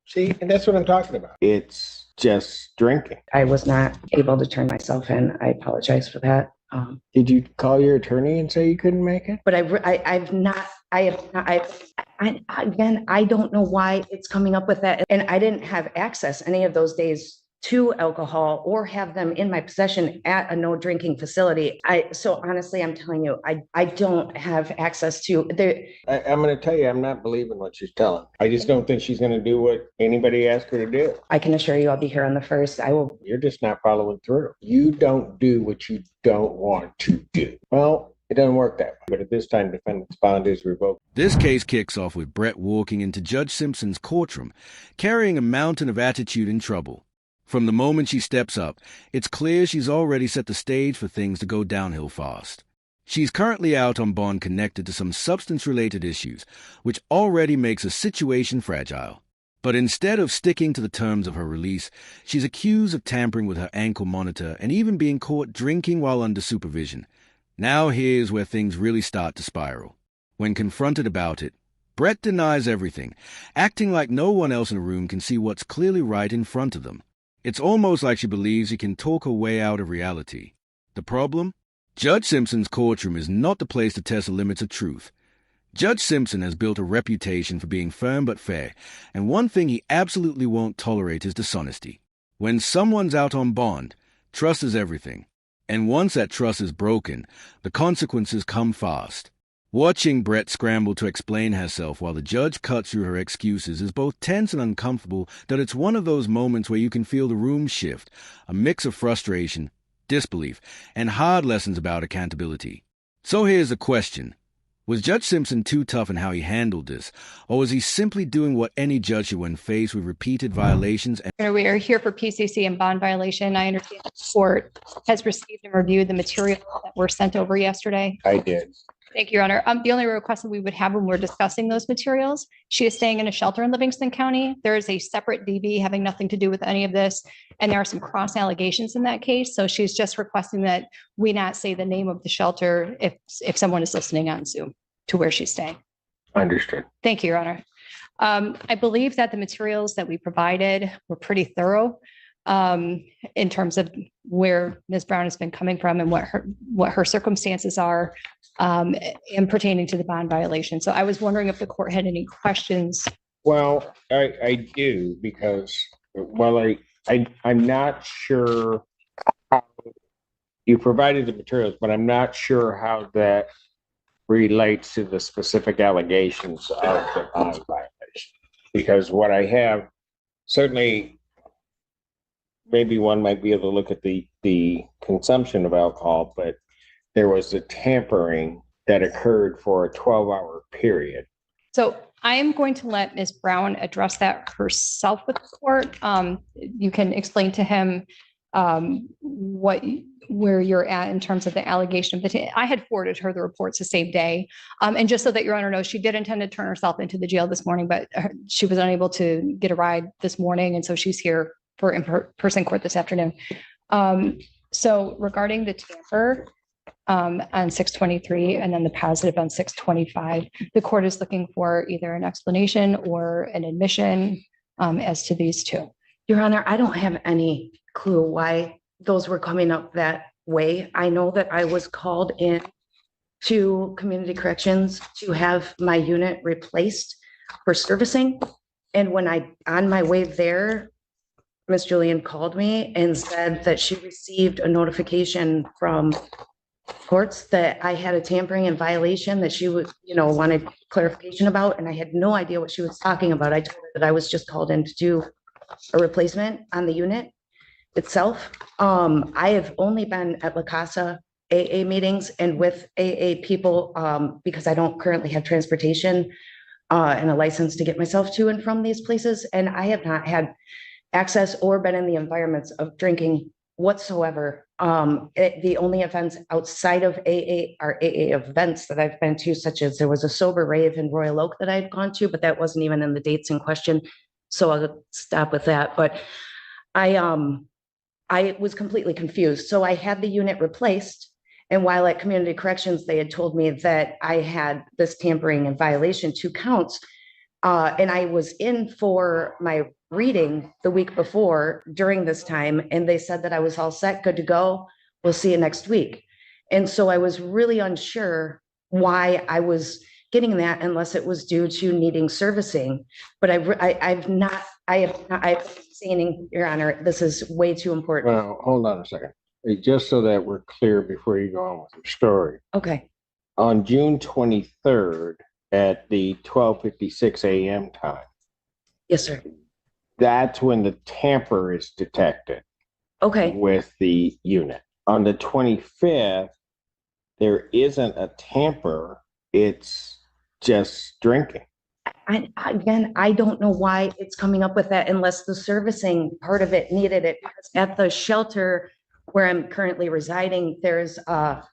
See, and that's what I'm talking about. It's just drinking. I was not able to turn myself in. I apologize for that. Did you call your attorney and say you couldn't make it? But I've not, I have not, again, I don't know why it's coming up with that. And I didn't have access any of those days to alcohol or have them in my possession at a no drinking facility. So honestly, I'm telling you, I don't have access to I'm going to tell you, I'm not believing what she's telling. I just don't think she's going to do what anybody asked her to do. I can assure you I'll be here on the 1st. I will. You're just not following through. You don't do what you don't want to do. Well, it doesn't work that way. But at this time, defendant's bond is revoked. This case kicks off with Brett walking into Judge Simpson's courtroom, carrying a mountain of attitude and trouble. From the moment she steps up, it's clear she's already set the stage for things to go downhill fast. She's currently out on bond connected to some substance-related issues, which already makes a situation fragile. But instead of sticking to the terms of her release, she's accused of tampering with her ankle monitor and even being caught drinking while under supervision. Now here's where things really start to spiral. When confronted about it, Brett denies everything, acting like no one else in the room can see what's clearly right in front of them. It's almost like she believes she can talk her way out of reality. The problem? Judge Simpson's courtroom is not the place to test the limits of truth. Judge Simpson has built a reputation for being firm but fair, and one thing he absolutely won't tolerate is dishonesty. When someone's out on bond, trust is everything. And once that trust is broken, the consequences come fast. Watching Brett scramble to explain herself while the judge cuts through her excuses is both tense and uncomfortable that it's one of those moments where you can feel the room shift, a mix of frustration, disbelief, and hard lessons about accountability. So here's the question. Was Judge Simpson too tough in how he handled this, or was he simply doing what any judge should when faced with repeated violations? We are here for PCC and bond violation. I understand the court has received and reviewed the materials that were sent over yesterday. I did. Thank you, Your Honor. The only request that we would have when we're discussing those materials, she is staying in a shelter in Livingston County. There is a separate DB having nothing to do with any of this, and there are some cross allegations in that case. So she's just requesting that we not say the name of the shelter if someone is listening on Zoom to where she's staying. Understood. Thank you, Your Honor. I believe that the materials that we provided were pretty thorough in terms of where Ms. Brown has been coming from and what her circumstances are and pertaining to the bond violation. So I was wondering if the court had any questions. Well, I do, because I'm not sure how you provided the materials, but I'm not sure how that relates to the specific allegations of the bond violation. Because what I have, certainly, maybe one might be able to look at the consumption of alcohol, but there was a tampering that occurred for a 12-hour period. So I am going to let Ms. Brown address that herself with the court. You can explain to him where you're at in terms of the allegation. But I had forwarded her the reports the same day. And just so that Your Honor knows, she did intend to turn herself into the jail this morning, but she was unable to get a ride this morning. And so she's here for in-person court this afternoon. So regarding the tamper on 6/23 and then the positive on 6/25, the court is looking for either an explanation or an admission as to these two. Your Honor, I don't have any clue why those were coming up that way. I know that I was called in to community corrections to have my unit replaced for servicing. And when on my way there, Ms. Julian called me and said that she received a notification from courts that I had a tampering and violation that she would, wanted clarification about. And I had no idea what she was talking about. I told her that I was just called in to do a replacement on the unit itself. I have only been at La Casa AA meetings and with AA people because I don't currently have transportation and a license to get myself to and from these places. And I have not had access or been in the environments of drinking whatsoever. The only events outside of AA are AA events that I've been to, such as there was a sober rave in Royal Oak that I'd gone to, but that wasn't even in the dates in question. So I'll stop with that. But I was completely confused. So I had the unit replaced. And while at community corrections, they had told me that I had this tampering and violation, 2 counts. And I was in for my reading the week before during this time, and they said that I was all set, good to go. We'll see you next week. And so I was really unsure why I was getting that unless it was due to needing servicing. But I've not, I've saying, Your Honor, this is way too important. Well, hold on a second. Just so that we're clear before you go on with your story. Okay, On June 23rd at the 12:56 a.m. time, yes, sir. that's when the tamper is detected Okay, with the unit. On the 25th, there isn't a tamper, it's just drinking. again, I don't know why it's coming up with that unless the servicing part of it needed it. Because at the shelter where I'm currently residing, there's a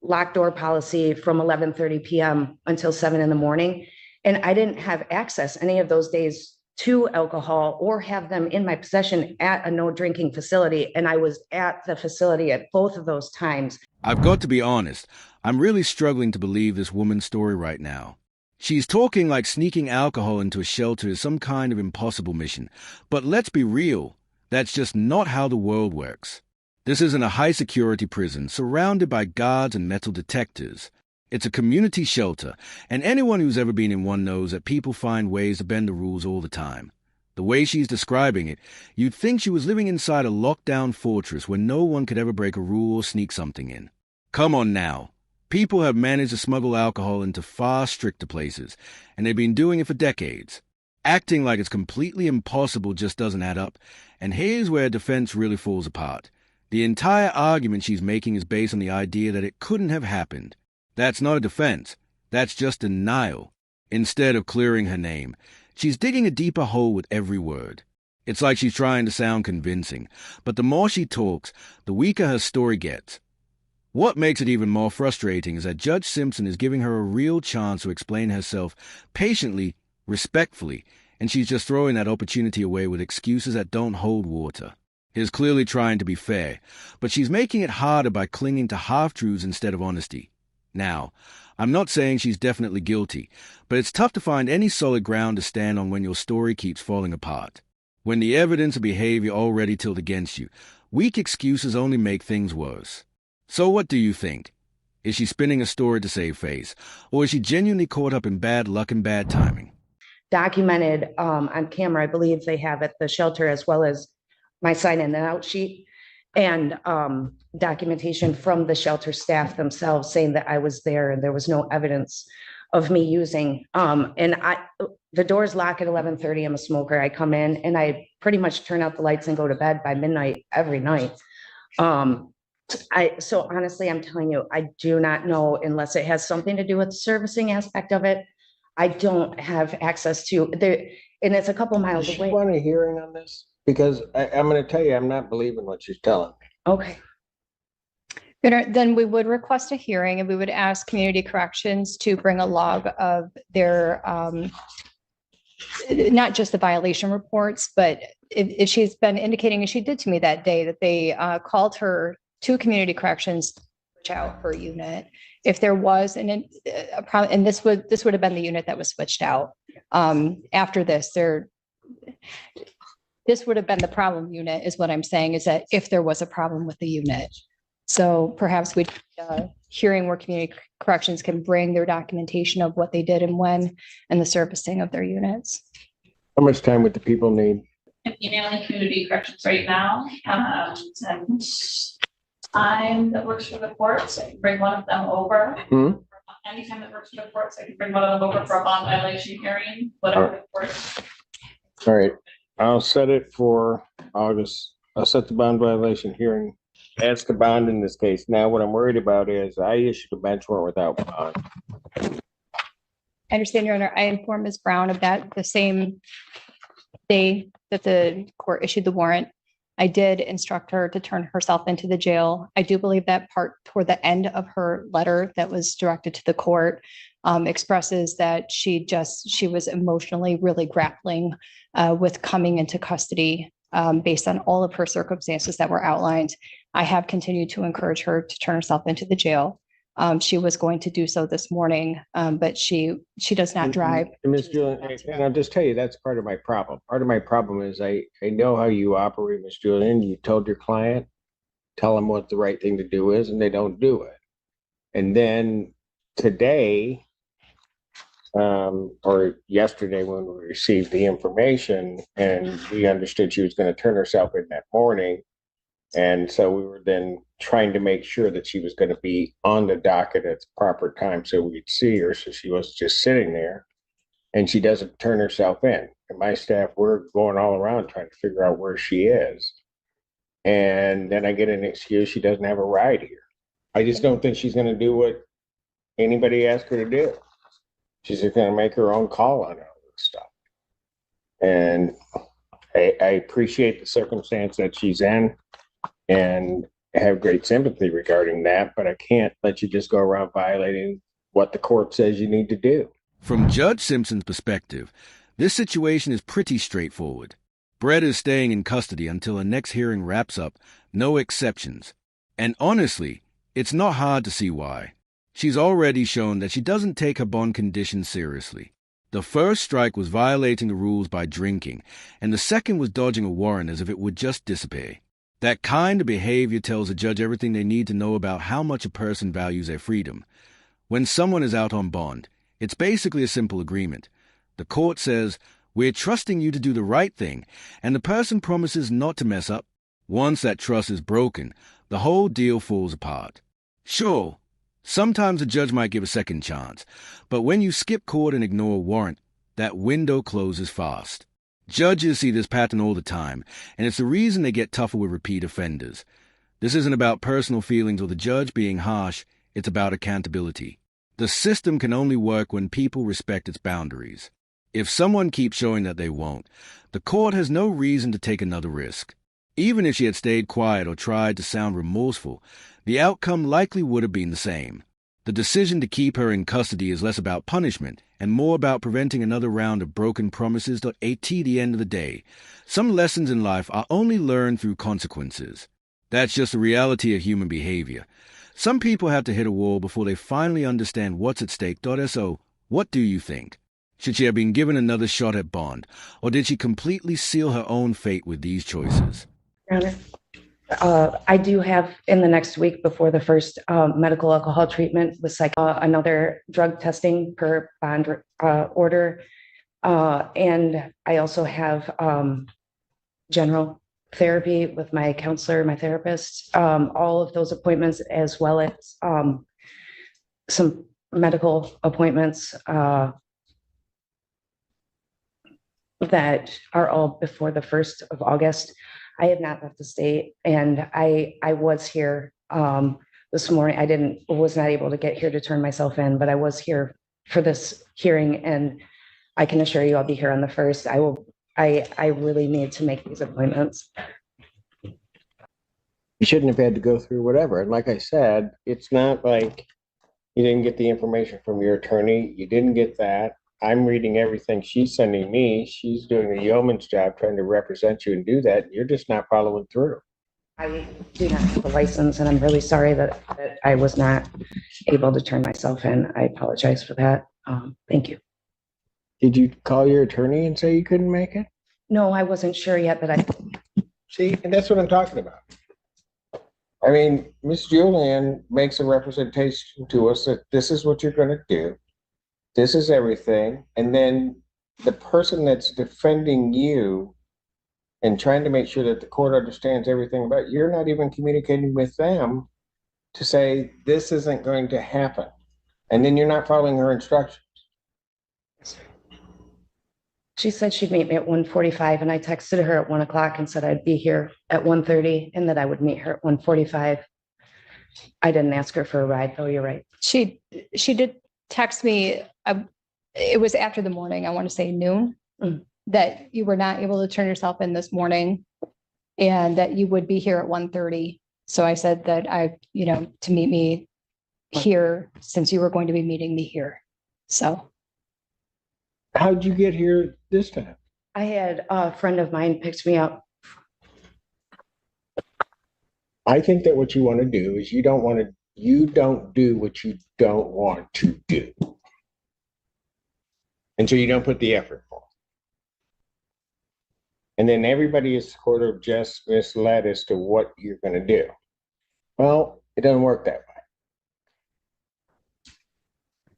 locked door policy from 11:30 p.m. until 7 in the morning. And I didn't have access any of those days to alcohol or have them in my possession at a no drinking facility. And I was at the facility at both of those times. I've got to be honest, I'm really struggling to believe this woman's story right now. She's talking like sneaking alcohol into a shelter is some kind of impossible mission. But let's be real, that's just not how the world works. This isn't a high-security prison surrounded by guards and metal detectors. It's a community shelter, and anyone who's ever been in one knows that people find ways to bend the rules all the time. The way she's describing it, you'd think she was living inside a locked-down fortress where no one could ever break a rule or sneak something in. Come on now. People have managed to smuggle alcohol into far stricter places, and they've been doing it for decades. Acting like it's completely impossible just doesn't add up, and here's where defense really falls apart. The entire argument she's making is based on the idea that it couldn't have happened. That's not a defense. That's just denial. Instead of clearing her name, she's digging a deeper hole with every word. It's like she's trying to sound convincing, but the more she talks, the weaker her story gets. What makes it even more frustrating is that Judge Simpson is giving her a real chance to explain herself patiently, respectfully, and she's just throwing that opportunity away with excuses that don't hold water. Is clearly trying to be fair, but she's making it harder by clinging to half-truths instead of honesty. Now, I'm not saying she's definitely guilty, but it's tough to find any solid ground to stand on when your story keeps falling apart. When the evidence of behavior already tilted against you, weak excuses only make things worse. So what do you think? Is she spinning a story to save face, or is she genuinely caught up in bad luck and bad timing? Documented on camera, I believe they have at the shelter, as well as my sign in and out sheet, and documentation from the shelter staff themselves saying that I was there and there was no evidence of me using. The doors lock at 11:30. I'm a smoker. I come in and I pretty much turn out the lights and go to bed by midnight every night. So honestly, I'm telling you, I do not know unless it has something to do with the servicing aspect of it. I don't have access to there, and it's a couple miles Does she away. want a hearing on this? Because I'm going to tell you, I'm not believing what she's telling me. Okay. Then we would request a hearing and we would ask Community Corrections to bring a log of their, not just the violation reports, but if she's been indicating, and she did to me that day, that they called her to Community Corrections to switch out her unit. If there was a problem, and this would have been the unit that was switched out. After this, this would have been the problem unit, is what I'm saying, is that if there was a problem with the unit. So perhaps we hearing where Community Corrections can bring their documentation of what they did and when, and the servicing of their units. How much time would the people need? I'm emailing Community Corrections right now. And time that works for the courts, I can bring one of them over. Anytime that works for the courts, I can bring one of them over for a bond violation hearing, whatever the court. All right, I'll set it for August. I'll set the bond violation hearing as to bond in this case. Now, what I'm worried about is I issued a bench warrant without bond. I understand, Your Honor. I informed Ms. Brown of that the same day that the court issued the warrant. I did instruct her to turn herself into the jail. I do believe that part toward the end of her letter that was directed to the court expresses that she was emotionally really grappling with coming into custody based on all of her circumstances that were outlined. I have continued to encourage her to turn herself into the jail. She was going to do so this morning, but she does not drive. And Ms. Julian, and I'll just tell you, that's part of my problem. Part of my problem is I know how you operate, Ms. Julian. You told your client, tell them what the right thing to do is, and they don't do it. And then today, or yesterday when we received the information and we understood she was going to turn herself in that morning. And so we were then trying to make sure that she was going to be on the docket at the proper time so we'd see her. So she was just sitting there and she doesn't turn herself in. And my staff, we're going all around trying to figure out where she is. And then I get an excuse she doesn't have a ride here. I just don't think she's going to do what anybody asked her to do. She's just going to make her own call on all this stuff. And I appreciate the circumstance that she's in and have great sympathy regarding that, but I can't let you just go around violating what the court says you need to do. From Judge Simpson's perspective, this situation is pretty straightforward. Brett is staying in custody until the next hearing wraps up, no exceptions. And honestly, it's not hard to see why. She's already shown that she doesn't take her bond conditions seriously. The first strike was violating the rules by drinking, and the second was dodging a warrant as if it would just disappear. That kind of behavior tells a judge everything they need to know about how much a person values their freedom. When someone is out on bond, it's basically a simple agreement. The court says, "We're trusting you to do the right thing," and the person promises not to mess up. Once that trust is broken, the whole deal falls apart. Sure, sometimes a judge might give a second chance, but when you skip court and ignore a warrant, that window closes fast. Judges see this pattern all the time, and it's the reason they get tougher with repeat offenders. This isn't about personal feelings or the judge being harsh, it's about accountability. The system can only work when people respect its boundaries. If someone keeps showing that they won't, the court has no reason to take another risk. Even if she had stayed quiet or tried to sound remorseful, the outcome likely would have been the same. The decision to keep her in custody is less about punishment and more about preventing another round of broken promises at the end of the day. Some lessons in life are only learned through consequences. That's just the reality of human behavior. Some people have to hit a wall before they finally understand what's at stake. So, what do you think? Should she have been given another shot at bond, or did she completely seal her own fate with these choices? Your Honor, I do have in the next week before the first medical alcohol treatment with another drug testing per bond order. And I also have general therapy with my counselor, my therapist, all of those appointments, as well as some medical appointments that are all before the 1st of August. I have not left the state, and I was here this morning. I was not able to get here to turn myself in, but I was here for this hearing, and I can assure you I'll be here on the 1st. I really need to make these appointments. You shouldn't have had to go through whatever. And like I said, it's not like you didn't get the information from your attorney. You didn't get that. I'm reading everything she's sending me. She's doing a yeoman's job trying to represent you and do that. You're just not following through. I do not have a license, and I'm really sorry that I was not able to turn myself in. I apologize for that. Thank you. Did you call your attorney and say you couldn't make it? No, I wasn't sure yet, but I. See, and that's what I'm talking about. I mean, Miss Julian makes a representation to us that this is what you're going to do. This is everything. And then the person that's defending you and trying to make sure that the court understands everything about you, you're not even communicating with them to say this isn't going to happen. And then you're not following her instructions. She said she'd meet me at 1:45, and I texted her at 1 o'clock and said I'd be here at 1:30 and that I would meet her at 1:45. I didn't ask her for a ride, though. You're right. She did text me. It was after the morning, I want to say noon, that you were not able to turn yourself in this morning and that you would be here at 1:30. So I said that to meet me here since you were going to be meeting me here. So. How'd you get here this time? I had a friend of mine picked me up. I think that what you want to do is you don't want to you don't do what you don't want to do. And so you don't put the effort forth. And then everybody is sort of just misled as to what you're going to do. Well, it doesn't work that way.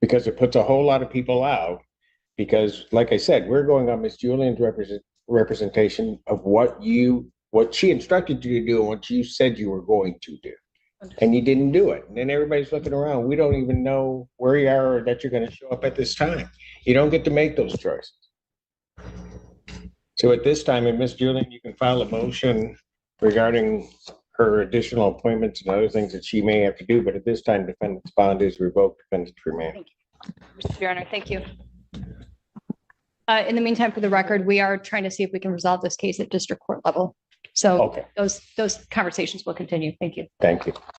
Because it puts a whole lot of people out. Because, like I said, we're going on Miss Julian's representation of what she instructed you to do and what you said you were going to do. And you didn't do it. And then everybody's looking around. We don't even know where you are or that you're going to show up at this time. You don't get to make those choices. So at this time, and Miss Julian, you can file a motion regarding her additional appointments and other things that she may have to do. But at this time, defendant's bond is revoked, defendant's remand. Your Honor, thank you. In the meantime, for the record, we are trying to see if we can resolve this case at district court level. So Okay, those conversations will continue. Thank you. thank you.